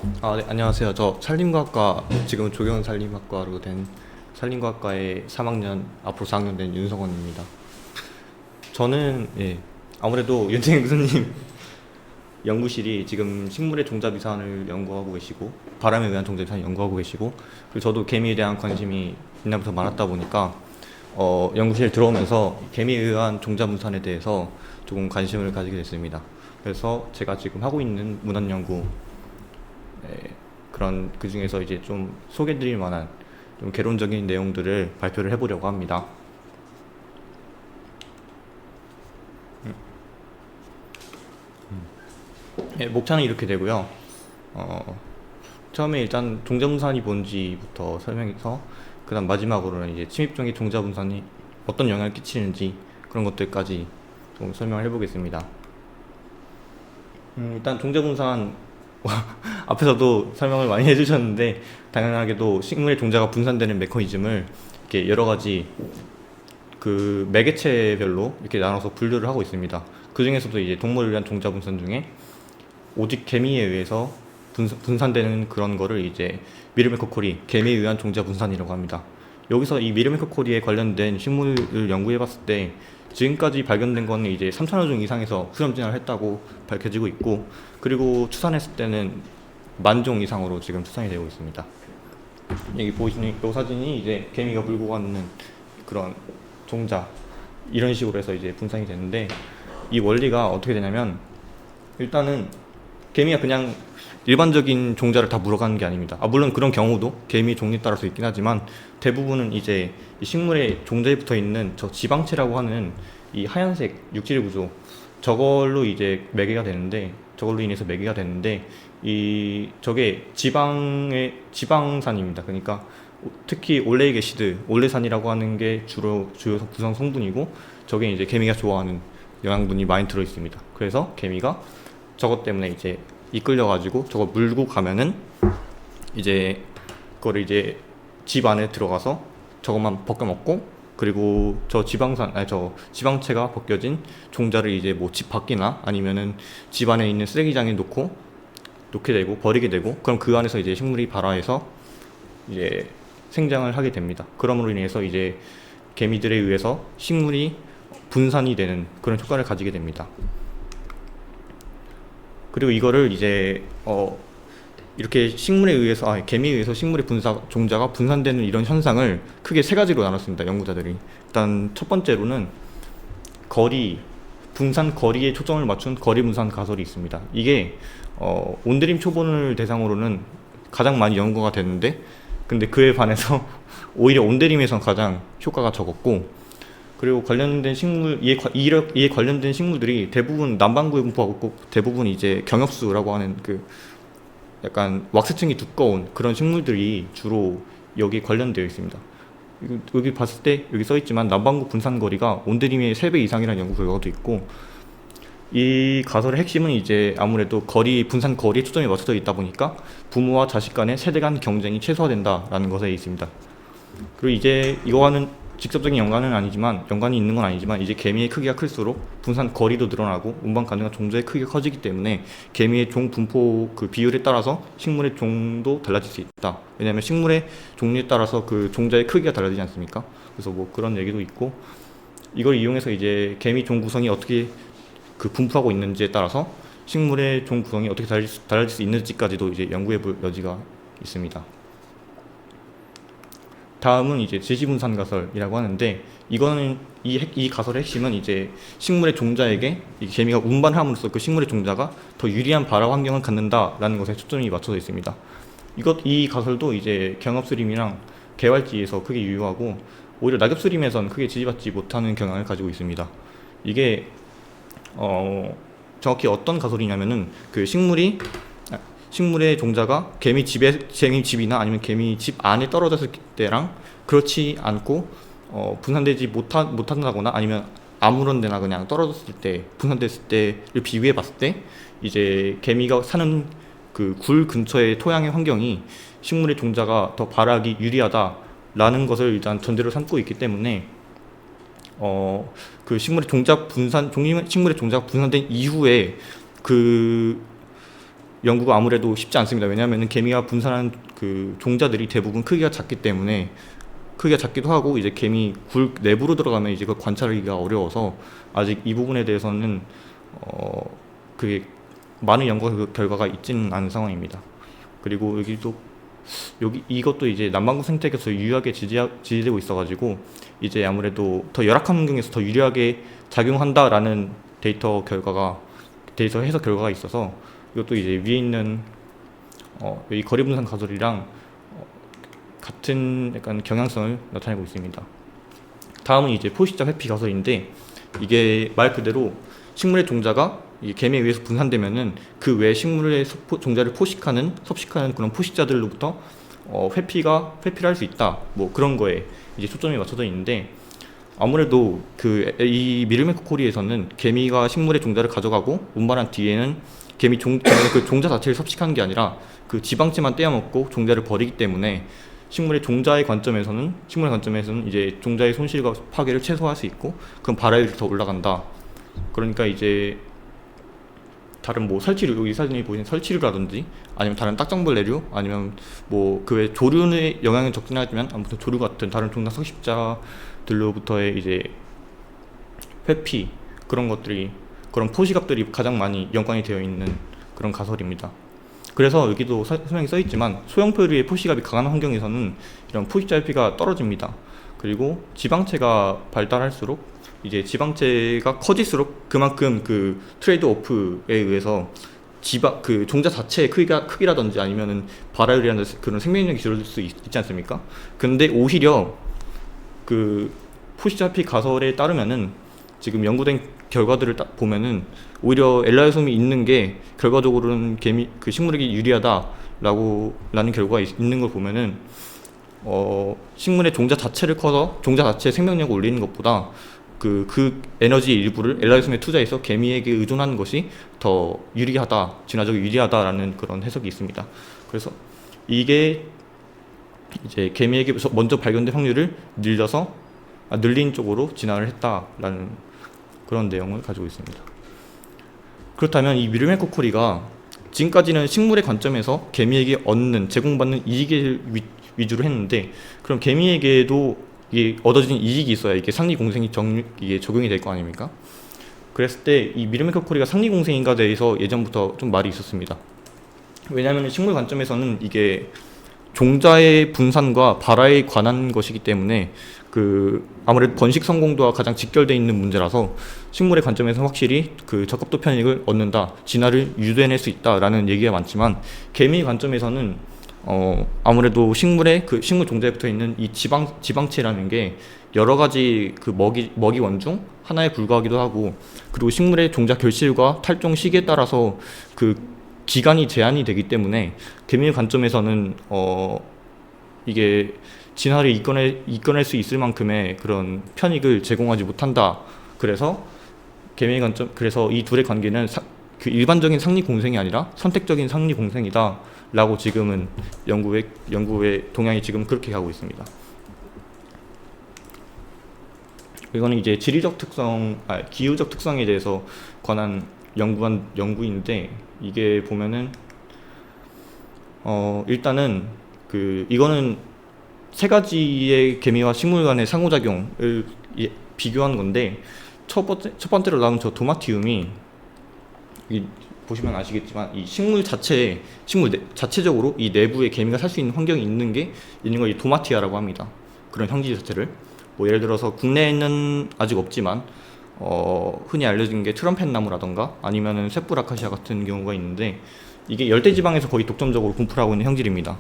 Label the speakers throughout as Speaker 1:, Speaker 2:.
Speaker 1: 네, 안녕하세요. 저 산림과학과, 지금은 조경 산림학과로 된 산림과학과의 3학년, 앞으로 4학년 된 윤성원입니다. 저는, 아무래도 윤태인 교수님 연구실이 지금 식물의 종자비산을 연구하고 계시고, 바람에 의한 종자비산을 연구하고 계시고, 그리고 저도 개미에 대한 관심이 옛날부터 많았다 보니까, 연구실 들어오면서 개미에 의한 종자분산에 대해서 조금 관심을 가지게 됐습니다. 그래서 제가 지금 하고 있는 문헌연구, 그런 그 중에서 이제 좀 소개드릴 만한 좀 개론적인 내용들을 발표를 해보려고 합니다. 목차는 이렇게 되고요. 어, 처음에 일단 종자분산이 뭔지부터 설명해서 그다음 마지막으로는 이제 침입종의 종자분산이 어떤 영향을 끼치는지 그런 것들까지 좀 설명을 해보겠습니다. 일단 종자분산 앞에서도 설명을 많이 해주셨는데 당연하게도 식물의 종자가 분산되는 메커니즘을 이렇게 여러 가지 그 매개체별로 이렇게 나눠서 분류를 하고 있습니다. 그 중에서도 이제 동물을 위한 종자 분산 중에 오직 개미에 의해서 분산되는 그런 거를 이제 미르메코코리, 개미에 의한 종자 분산이라고 합니다. 여기서 이 미르메코코리에 관련된 식물을 연구해봤을 때 지금까지 발견된 거는 이제 3,000여 종 이상에서 수렴 진화를 했다고 밝혀지고 있고, 그리고 추산했을 때는 10,000종 이상으로 지금 추산이 되고 있습니다. 여기 보시는 이 사진이 이제 개미가 물고 가는 그런 종자, 이런 식으로 해서 이제 분산이 되는데, 이 원리가 어떻게 되냐면 일단은 개미가 그냥 일반적인 종자를 다 물어가는 게 아닙니다. 물론 그런 경우도 개미 종류에 따라서 있긴 하지만 대부분은 이제 이 식물의 종자에 붙어 있는 저 지방체라고 하는 이 하얀색 육질 구조, 저걸로 이제 매개가 되는데, 저걸로 인해서 매개가 되는데, 이 저게 지방산입니다. 그러니까 특히 올레이게시드, 올레산이라고 하는 게 주요 구성 성분이고, 저게 이제 개미가 좋아하는 영양분이 많이 들어 있습니다. 그래서 개미가 저것 때문에 이제 이끌려가지고 저거 물고 가면은 이제 그거를 이제 집 안에 들어가서 저것만 벗겨 먹고, 그리고 저 지방체가 벗겨진 종자를 이제 뭐 집 밖이나 아니면은 집 안에 있는 쓰레기장에 놓게 되고 버리게 되고, 그럼 그 안에서 이제 식물이 발화해서 이제 생장을 하게 됩니다. 그럼으로 인해서 이제 개미들에 의해서 식물이 분산이 되는 그런 효과를 가지게 됩니다. 그리고 이거를 이제 이렇게 개미에 의해서 식물의 종자가 분산되는 이런 현상을 크게 세 가지로 나눴습니다. 연구자들이. 일단 첫 번째로는 분산 거리에 초점을 맞춘 거리 분산 가설이 있습니다. 이게 온드림 초본을 대상으로는 가장 많이 연구가 됐는데, 근데 그에 반해서 오히려 온드림에선 가장 효과가 적었고, 그리고 관련된 이에 관련된 식물들이 대부분 남반구에 분포하고 있고, 대부분 이제 경엽수라고 하는 그 약간 왁스층이 두꺼운 그런 식물들이 주로 여기 관련되어 있습니다. 여기 봤을 때 여기 써 있지만 남반구 분산 거리가 온드림의 3배 이상이라는 연구 결과도 있고, 이 가설의 핵심은 이제 아무래도 분산 거리에 초점이 맞춰져 있다 보니까 부모와 자식 간의 세대 간 경쟁이 최소화된다라는 것에 있습니다. 그리고 이제 이거와는 직접적인 연관이 있는 건 아니지만 이제 개미의 크기가 클수록 분산 거리도 늘어나고 운반 가능한 종자의 크기가 커지기 때문에 개미의 종 분포 그 비율에 따라서 식물의 종도 달라질 수 있다. 왜냐하면 식물의 종류에 따라서 그 종자의 크기가 달라지지 않습니까? 그래서 뭐 그런 얘기도 있고, 이걸 이용해서 이제 개미 종 구성이 어떻게 그 분포하고 있는지에 따라서 식물의 종 구성이 어떻게 달라질 수 있는지까지도 이제 연구해볼 여지가 있습니다. 다음은 이제 지지분산 가설이라고 하는데, 이거는 이 가설의 핵심은 이제 식물의 종자에게 이 개미가 운반함으로써 그 식물의 종자가 더 유리한 발화 환경을 갖는다라는 것에 초점이 맞춰져 있습니다. 이 가설도 이제 경합수림이랑 개활지에서 크게 유효하고, 오히려 낙엽수림에선 크게 지지받지 못하는 경향을 가지고 있습니다. 이게 정확히 어떤 가설이냐면은 그 식물의 종자가 개미 집이나 아니면 개미 집 안에 떨어졌을 때랑 그렇지 않고 분산되지 못한다거나 아니면 아무런 데나 그냥 떨어졌을 때 분산됐을 때를 비교해 봤을 때 이제 개미가 사는 그 굴 근처의 토양의 환경이 식물의 종자가 더 발하기 유리하다라는 것을 일단 전제로 삼고 있기 때문에 그 식물의 종자가 분산된 이후에 그 연구가 아무래도 쉽지 않습니다. 왜냐하면 개미가 분산한 그 종자들이 대부분 크기가 작기 때문에, 크기가 작기도 하고 이제 개미 굴 내부로 들어가면 이제 그걸 관찰하기가 어려워서 아직 이 부분에 대해서는 그게 많은 연구 결과가 있지는 않은 상황입니다. 그리고 여기 이것도 이제 남반구 생태계에서 유리하게 지지되고 있어가지고 이제 아무래도 더 열악한 환경에서 더 유리하게 작용한다라는 데이터 해석 결과가 있어서 이것도 이제 위에 있는 이 거리 분산 가설이랑 같은 약간 경향성을 나타내고 있습니다. 다음은 이제 포식자 회피 가설인데, 이게 말 그대로 식물의 종자가 이 개미에 의해서 분산되면은 그 외 식물의 종자를 섭식하는 그런 포식자들로부터 회피를 할 수 있다. 뭐 그런 거에 이제 초점이 맞춰져 있는데, 아무래도 이 미르메코코리에서는 개미가 식물의 종자를 가져가고 운반한 뒤에는 그 종자 자체를 섭식하는 게 아니라 그 지방체만 떼어먹고 종자를 버리기 때문에 식물의 관점에서는 이제 종자의 손실과 파괴를 최소화할 수 있고, 그럼 발화율이 더 올라간다. 그러니까 이제 다른 뭐 여기 사진에 보이는 설치류라든지 아니면 다른 딱정벌레류, 아니면 뭐 그 외 조류의 영향은 적긴 하지만 아무튼 조류 같은 다른 종자 서식자들로부터의 이제 회피, 그런 포식압들이 가장 많이 연관이 되어 있는 그런 가설입니다. 그래서 여기도 설명이 써 있지만 소형 포유류의 포식압이 강한 환경에서는 이런 포식자 회피가 떨어집니다. 그리고 지방체가 발달할수록 이제 지방체가 커질수록 그만큼 그 트레이드 오프에 의해서 그 종자 자체의 크기라든지 아니면은 발화율이라든지 그런 생명력이 줄어들 수 있지 않습니까? 근데 오히려 그 포식자 회피 가설에 따르면은 지금 연구된 결과들을 보면은 오히려 엘라이솜이 있는 게 결과적으로는 그 식물에게 유리하다라는 결과가 있는 걸 보면은 식물의 종자 자체를 커서 종자 자체의 생명력을 올리는 것보다 그 에너지 일부를 엘라이솜에 투자해서 개미에게 의존하는 것이 더 진화적으로 유리하다라는 그런 해석이 있습니다. 그래서 이게 이제 개미에게 먼저 발견된 확률을 늘린 쪽으로 진화를 했다라는 그런 내용을 가지고 있습니다. 그렇다면 이 미르메코코리가 지금까지는 식물의 관점에서 개미에게 제공받는 이익을 위주로 했는데, 그럼 개미에게도 이게 얻어지는 이익이 있어야 이게 상리공생이 이게 적용이 될 거 아닙니까? 그랬을 때 이 미르메코코리가 상리공생인가에 대해서 예전부터 좀 말이 있었습니다. 왜냐하면 식물 관점에서는 이게 종자의 분산과 발화에 관한 것이기 때문에 아무래도 번식 성공도와 가장 직결되어 있는 문제라서 식물의 관점에서는 확실히 그 적합도 편익을 얻는다, 진화를 유도해낼 수 있다라는 얘기가 많지만, 개미 관점에서는 아무래도 식물 종자에 붙어 있는 이 지방체라는 게 여러 가지 그 먹이 원중 하나에 불과하기도 하고, 그리고 식물의 종자 결실과 탈종 시기에 따라서 그 기간이 제한이 되기 때문에 개미의 관점에서는 이게 진화를 이끌어낼 수 있을 만큼의 그런 편익을 제공하지 못한다. 그래서 이 둘의 관계는 그 일반적인 상리 공생이 아니라 선택적인 상리 공생이다라고 지금은 연구의 동향이 지금 그렇게 가고 있습니다. 이거는 이제 기후적 특성에 대해서 관한 연구인데, 이게 보면은 일단은 이거는 세 가지의 개미와 식물 간의 상호작용을 비교한 건데, 첫 번째로 나온 저 도마티움이 보시면 아시겠지만 이 식물 자체적으로 이 내부에 개미가 살 수 있는 환경이 있는 걸 이 도마티아라고 합니다. 그런 형질 자체를 뭐 예를 들어서 국내에는 아직 없지만 흔히 알려진 게 트럼펫 나무라던가 아니면은 쇳불 아카시아 같은 경우가 있는데, 이게 열대 지방에서 거의 독점적으로 분포를 하고 있는 형질입니다.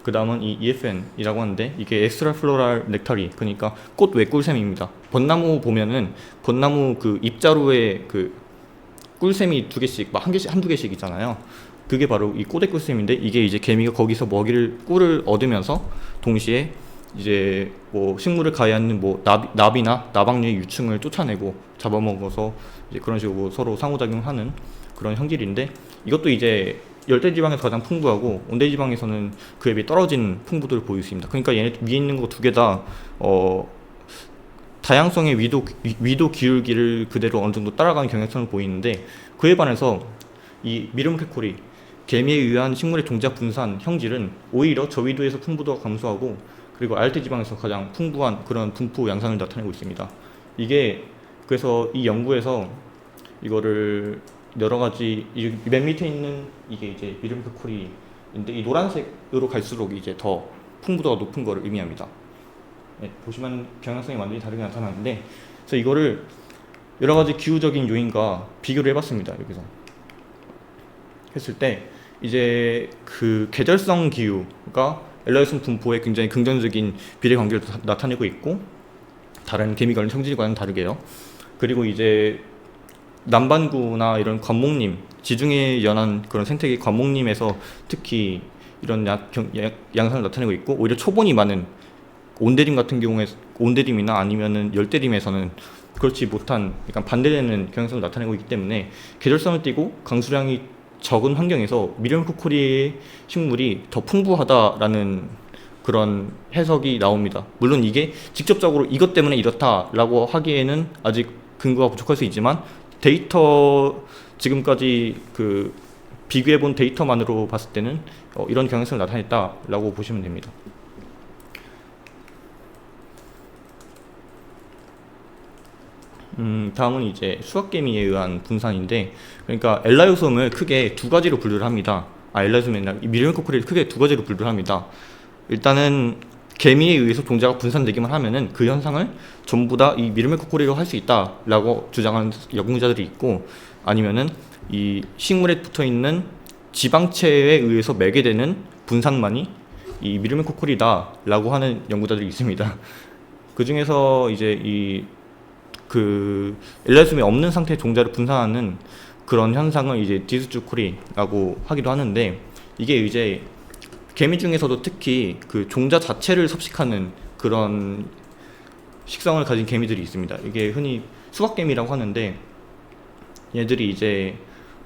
Speaker 1: 그 다음은 이 EFN이라고 하는데, 이게 엑스트라 플로랄 넥타리, 그러니까 꽃 외 꿀샘입니다. 벚나무 보면은 벚나무 그 잎자루에 그 꿀샘이 한두 개씩 있잖아요. 그게 바로 이 꽃의 꿀샘인데, 이게 이제 개미가 거기서 꿀을 얻으면서 동시에 이제 뭐 식물을 가해하는 뭐 나비나 나박류의 유충을 쫓아내고 잡아먹어서 이제 그런 식으로 서로 상호작용하는 그런 형질인데, 이것도 이제 열대지방에서 가장 풍부하고 온대지방에서는 그에 비해 떨어진 풍부도를 보일 수 있습니다. 그러니까 얘네 위에 있는 거 두 개 다 다양성의 위도 기울기를 그대로 어느 정도 따라가는 경향성을 보이는데, 그에 반해서 이 미름캐코리 개미에 의한 식물의 종자 분산 형질은 오히려 저위도에서 풍부도가 감소하고 그리고 아열대 지방에서 가장 풍부한 그런 분포 양상을 나타내고 있습니다. 이게 그래서 이 연구에서 이거를 여러 가지 맨 밑에 있는 이게 이제 미름캐코리인데 이 노란색으로 갈수록 이제 더 풍부도가 높은 거를 의미합니다. 네, 보시면 경향성이 완전히 다르게 나타나는데 그래서 이거를 여러 가지 기후적인 요인과 비교를 해봤습니다. 여기서 했을 때 이제 그 계절성 기후가 엘라이손 분포에 굉장히 긍정적인 비례 관계를 나타내고 있고 다른 개미과는 형질과는 다르게요. 그리고 이제 남반구나 이런 관목림 지중해 연안 그런 생태계 관목림에서 특히 이런 양상을 나타내고 있고 오히려 초본이 많은 온대림 같은 경우에 온대림이나 아니면은 열대림에서는 그렇지 못한 약간 반대되는 경향성을 나타내고 있기 때문에 계절성을 띠고 강수량이 적은 환경에서 미름코코리 식물이 더 풍부하다라는 그런 해석이 나옵니다. 물론 이게 직접적으로 이것 때문에 이렇다라고 하기에는 아직 근거가 부족할 수 있지만 데이터 지금까지 그 비교해본 데이터만으로 봤을 때는 이런 경향성을 나타냈다라고 보시면 됩니다. 다음은 이제 수학개미에 의한 분산인데 그러니까 엘라이오솜을 크게 두 가지로 분류를 합니다. 엘라이오솜이 아니라 미름코코리를 크게 두 가지로 분류를 합니다. 일단은 개미에 의해서 종자가 분산되기만 하면은 그 현상을 전부 다 이 미름코코리로 할 수 있다라고 주장하는 연구자들이 있고 아니면은 이 식물에 붙어 있는 지방체에 의해서 매개되는 분산만이 이 미름코코리다라고 하는 연구자들이 있습니다. 그 중에서 이제 그 엘라이솜이 없는 상태의 종자를 분산하는 그런 현상을 이제 디스주코리라고 하기도 하는데 이게 이제 개미 중에서도 특히 그 종자 자체를 섭식하는 그런 식성을 가진 개미들이 있습니다. 이게 흔히 수박개미라고 하는데 얘들이 이제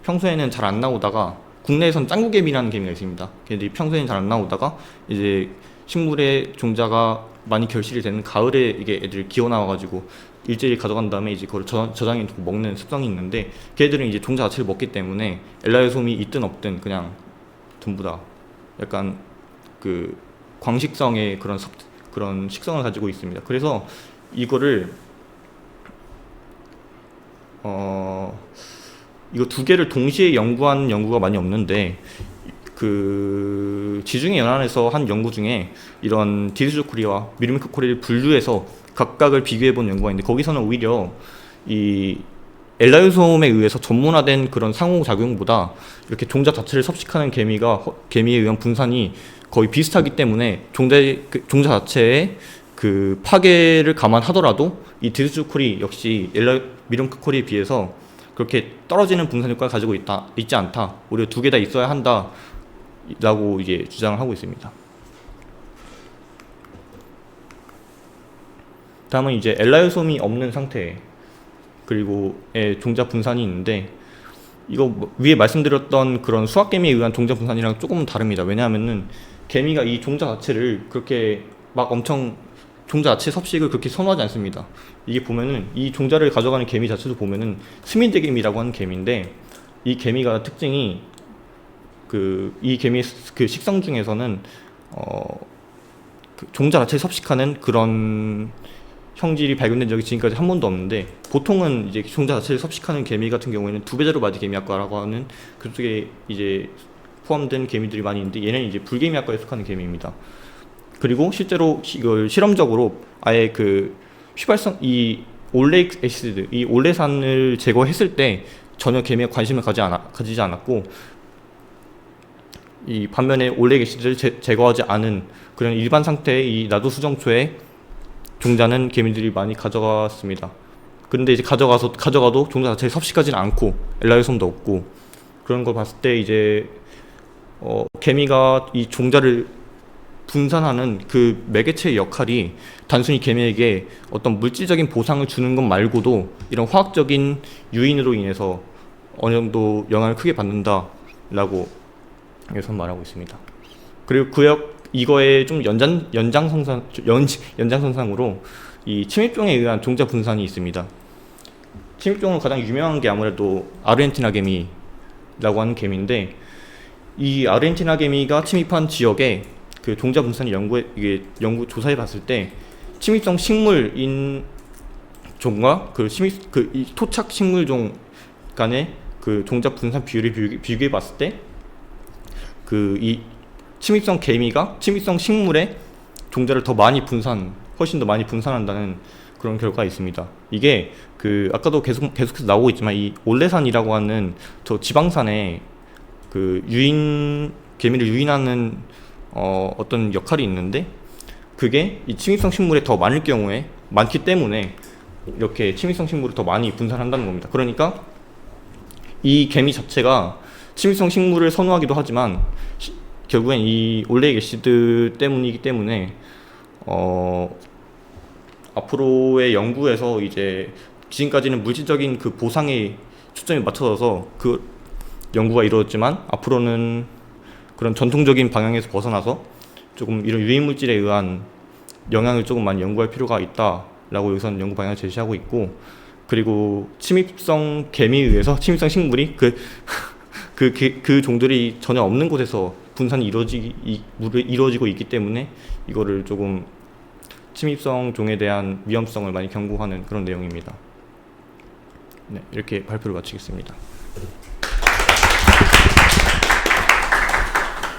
Speaker 1: 평소에는 잘 안 나오다가 국내에선 짱구개미라는 개미가 있습니다. 걔들이 평소에는 잘 안 나오다가 이제 식물의 종자가 많이 결실이 되는 가을에 이게 애들이 기어 나와가지고 일제히 가져간 다음에 이제 그걸 저장해 두고 먹는 습성이 있는데 걔들은 이제 종자 자체를 먹기 때문에 엘라이오솜이 있든 없든 그냥 전부 다 약간 그 광식성의 그런 식성을 가지고 있습니다. 그래서 이거를 이거 두 개를 동시에 연구한 연구가 많이 없는데 그 지중해 연안에서 한 연구 중에 이런 디스주코리와 미름코코리를 분류해서 각각을 비교해본 연구가 있는데 거기서는 오히려 이 엘라이오솜에 의해서 전문화된 그런 상호작용보다 이렇게 종자 자체를 섭식하는 개미에 의한 분산이 거의 비슷하기 때문에 종자 자체의 그 파괴를 감안하더라도 이 디스주코리 역시 미름코코리에 비해서 그렇게 떨어지는 분산 효과를 가지고 있지 않다. 오히려 두 개 다 있어야 한다라고 이제 주장을 하고 있습니다. 다음은 이제 엘라이오솜이 없는 상태 그리고 종자 분산이 있는데 이거 위에 말씀드렸던 그런 수학개미에 의한 종자 분산이랑 조금 다릅니다. 왜냐하면은 개미가 이 종자 자체를 그렇게 막 엄청 종자 자체 섭식을 그렇게 선호하지 않습니다. 이게 보면은 이 종자를 가져가는 개미 자체도 보면은 스민대개미라고 하는 개미인데 이 개미가 특징이 이 개미의 그 식성 중에서는 그 종자 자체를 섭식하는 그런 형질이 발견된 적이 지금까지 한 번도 없는데 보통은 이제 종자 자체를 섭식하는 개미 같은 경우에는 두배자루 맞이 개미학과라고 하는 그쪽에 이제 포함된 개미들이 많이 있는데 얘는 이제 불개미학과에 속하는 개미입니다. 그리고 실제로 이걸 실험적으로 아예 그 휘발성 이 올레익 애시드 이 올레산을 제거했을 때 전혀 개미에 관심을 가지지 않았고 이 반면에 올레익 애시드를 제거하지 않은 그런 일반 상태의 이 나도 수정초에 종자는 개미들이 많이 가져갔습니다. 근데 이제 가져가도 종자 자체를 섭식하지는 않고 엘라이오솜도 없고 그런 걸 봤을 때 이제 개미가 이 종자를 분산하는 그 매개체의 역할이 단순히 개미에게 어떤 물질적인 보상을 주는 것 말고도 이런 화학적인 요인으로 인해서 어느 정도 영향을 크게 받는다라고 여기서 말하고 있습니다. 그리고 이거의 좀 연장선상으로 이 침입종에 의한 종자 분산이 있습니다. 침입종은 가장 유명한 게 아무래도 아르헨티나 개미가 개미라고 하는 개미인데, 이 아르헨티나 개미가 침입한 지역에 그 종자 분산을 연구 조사해 봤을 때 침입성 식물인 종과 이 토착 식물종 간의 그 종자 분산 비율을 비교해 봤을 때 그 이 침입성 개미가 침입성 식물에 종자를 훨씬 더 많이 분산한다는 그런 결과가 있습니다. 이게 그 아까도 계속해서 나오고 있지만 이 올레산이라고 하는 저 지방산에 그 개미를 유인하는 어떤 역할이 있는데, 그게 이 침입성 식물에 더 많기 때문에 이렇게 침입성 식물을 더 많이 분산한다는 겁니다. 그러니까 이 개미 자체가 침입성 식물을 선호하기도 하지만 결국엔 이 올레익 애시드 때문이기 때문에 앞으로의 연구에서 이제 지금까지는 물질적인 그 보상에 초점이 맞춰져서 그 연구가 이루어졌지만, 앞으로는 그런 전통적인 방향에서 벗어나서 조금 이런 유해 물질에 의한 영향을 조금 많이 연구할 필요가 있다라고 여기서는 연구 방향을 제시하고 있고, 그리고 침입성 개미에 의해서 침입성 식물이 그 종들이 전혀 없는 곳에서 분산이 이루어지고 있기 때문에 이거를 조금 침입성 종에 대한 위험성을 많이 경고하는 그런 내용입니다. 네, 이렇게 발표를 마치겠습니다.